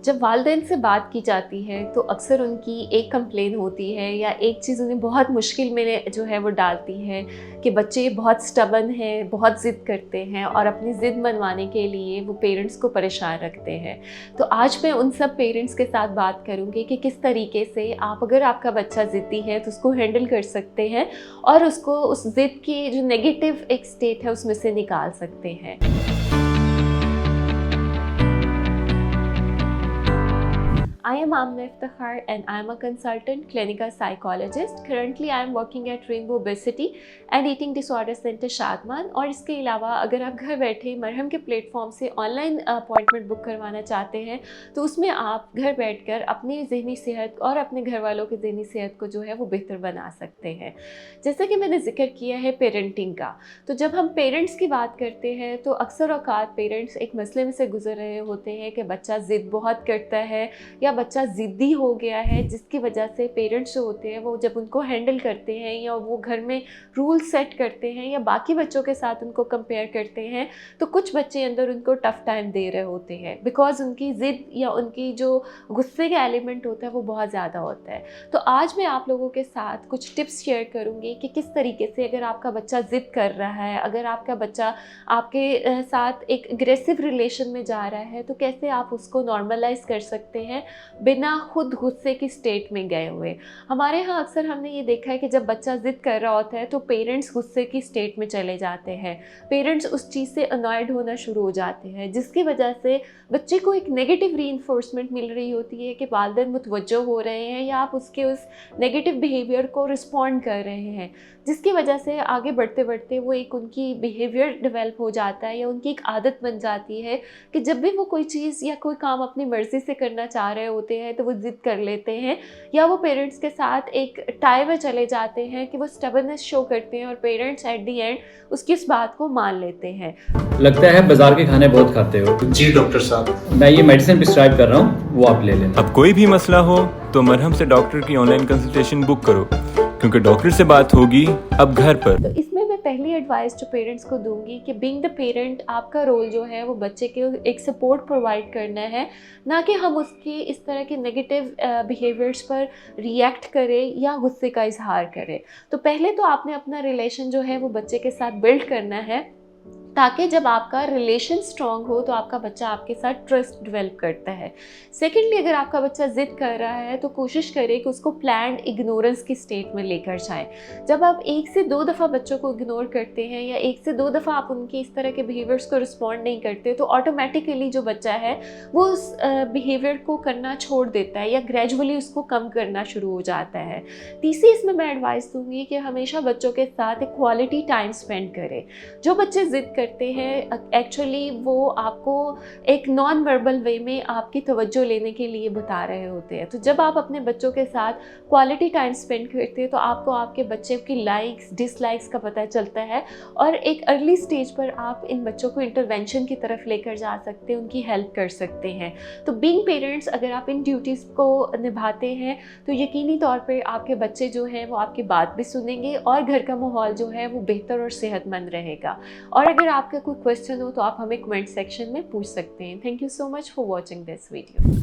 जब वालिदैन से बात की जाती है तो अक्सर उनकी एक कंप्लेन होती है या एक चीज़ उन्हें बहुत मुश्किल में जो है वो डालती है कि बच्चे बहुत स्टबन हैं, बहुत ज़िद करते हैं और अपनी ज़िद मनवाने के लिए वो पेरेंट्स को परेशान रखते हैं। तो आज मैं उन सब पेरेंट्स के साथ बात करूँगी कि किस तरीके से आप, अगर आपका बच्चा ज़िद्दी है तो उसको हैंडल कर सकते हैं और उसको उस ज़िद की जो नेगेटिव एक स्टेट है उसमें से निकाल सकते हैं। I am Amna Iftikhar and I am a consultant clinical psychologist. Currently I am working at Rainbow Obesity and Eating Disorder Center Shadman. और इसके अलावा अगर आप घर बैठे मरहम के प्लेटफॉर्म से ऑनलाइन अपॉइंटमेंट बुक करवाना चाहते हैं तो उसमें आप घर बैठकर अपनी ज़हनी सेहत और अपने घर वालों की ज़हनी सेहत को जो है वो बेहतर बना सकते हैं। जैसा कि मैंने जिक्र किया है पेरेंटिंग का, तो जब हम पेरेंट्स की बात करते हैं तो अक्सर औकात पेरेंट्स एक मसले में से गुजर रहे होते हैं कि बच्चा ज़िद बहुत करता है या बच्चा ज़िद्दी हो गया है, जिसकी वजह से पेरेंट्स जो होते हैं वो जब उनको हैंडल करते हैं या वो घर में रूल सेट करते हैं या बाकी बच्चों के साथ उनको कंपेयर करते हैं तो कुछ बच्चे अंदर उनको टफ़ टाइम दे रहे होते हैं बिकॉज़ उनकी ज़िद या उनकी जो गुस्से का एलिमेंट होता है वो बहुत ज़्यादा होता है। तो आज मैं आप लोगों के साथ कुछ टिप्स शेयर करूँगी कि किस तरीके से अगर आपका बच्चा ज़िद कर रहा है, अगर आपका बच्चा आपके साथ एक एग्रेसिव रिलेशन में जा रहा है तो कैसे आप उसको नॉर्मलाइज कर सकते हैं बिना खुद गुस्से की स्टेट में गए हुए। हमारे यहाँ अक्सर हमने ये देखा है कि जब बच्चा ज़िद कर रहा होता है तो पेरेंट्स गुस्से की स्टेट में चले जाते हैं, पेरेंट्स उस चीज़ से अनॉयड होना शुरू हो जाते हैं, जिसकी वजह से बच्चे को एक नेगेटिव रीइंफोर्समेंट मिल रही होती है कि वालिदैन मुतवज्जो हो रहे हैं या आप उसके उस नेगेटिव बिहेवियर को रिस्पॉन्ड कर रहे हैं, जिसकी वजह से आगे बढ़ते बढ़ते वो एक उनकी बिहेवियर डेवलप हो जाता है या उनकी एक आदत बन जाती है कि जब भी वो कोई चीज़ या कोई काम अपनी मर्ज़ी से करना चाह रहे होते हैं तो वो ज़िद कर लेते हैं या वो पेरेंट्स के साथ एक टाई में चले जाते हैं कि वो स्टबर्ननेस शो करते हैं और पेरेंट्स एट दी एंड उसकी इस बात को मान लेते हैं। लगता है बाजार के खाने बहुत खाते हो। जी डॉक्टर साहब, मैं ये मेडिसिन प्रिस्क्राइब कर रहा हूँ, वो आप ले लेना। अब कोई भी मसला हो तो मरहम से डॉक्टर की ऑनलाइन कंसल्टेशन बुक करो, क्योंकि डॉक्टर से बात होगी अब घर पर। तो इसमें मैं पहली एडवाइस जो पेरेंट्स को दूंगी कि बीइंग द पेरेंट आपका रोल जो है वो बच्चे के एक सपोर्ट प्रोवाइड करना है, ना कि हम उसकी इस तरह के नेगेटिव बिहेवियर्स पर रिएक्ट करें या गुस्से का इजहार करें। तो पहले तो आपने अपना रिलेशन जो है वो बच्चे के साथ बिल्ड करना है ताकि जब आपका रिलेशन स्ट्रॉन्ग हो तो आपका बच्चा आपके साथ ट्रस्ट डेवलप करता है। सेकेंडली, अगर आपका बच्चा ज़िद कर रहा है तो कोशिश करें कि उसको प्लान्ड इग्नोरेंस की स्टेट में लेकर जाएं। जब आप 1 से 2 दफ़ा बच्चों को इग्नोर करते हैं या 1 से 2 दफ़ा आप उनकी इस तरह के बिहेवियर्स को रिस्पॉन्ड नहीं करते तो ऑटोमेटिकली जो बच्चा है वो उस बिहेवियर को करना छोड़ देता है या ग्रेजुअली उसको कम करना शुरू हो जाता है। तीसरी इसमें मैं एडवाइस दूँगी कि हमेशा बच्चों के साथ एक क्वालिटी टाइम स्पेंड करें। जो बच्चे ज़िद करते हैं एक्चुअली वो आपको एक नॉन वर्बल वे में आपकी तवज्जो लेने के लिए बता रहे होते हैं। तो जब आप अपने बच्चों के साथ क्वालिटी टाइम स्पेंड करते हैं तो आपको आपके बच्चे की लाइक्स डिसलाइक्स का पता चलता है और एक अर्ली स्टेज पर आप इन बच्चों को इंटरवेंशन की तरफ लेकर जा सकते हैं, उनकी हेल्प कर सकते हैं। तो बीइंग पेरेंट्स अगर आप इन ड्यूटीज़ को निभाते हैं तो यकीनी तौर पर आपके बच्चे जो हैं वो आपकी बात भी सुनेंगे और घर का माहौल जो है वो बेहतर और सेहतमंद रहेगा। और अगर आपका कोई क्वेश्चन हो तो आप हमें कमेंट सेक्शन में पूछ सकते हैं। Thank you so much for watching this video.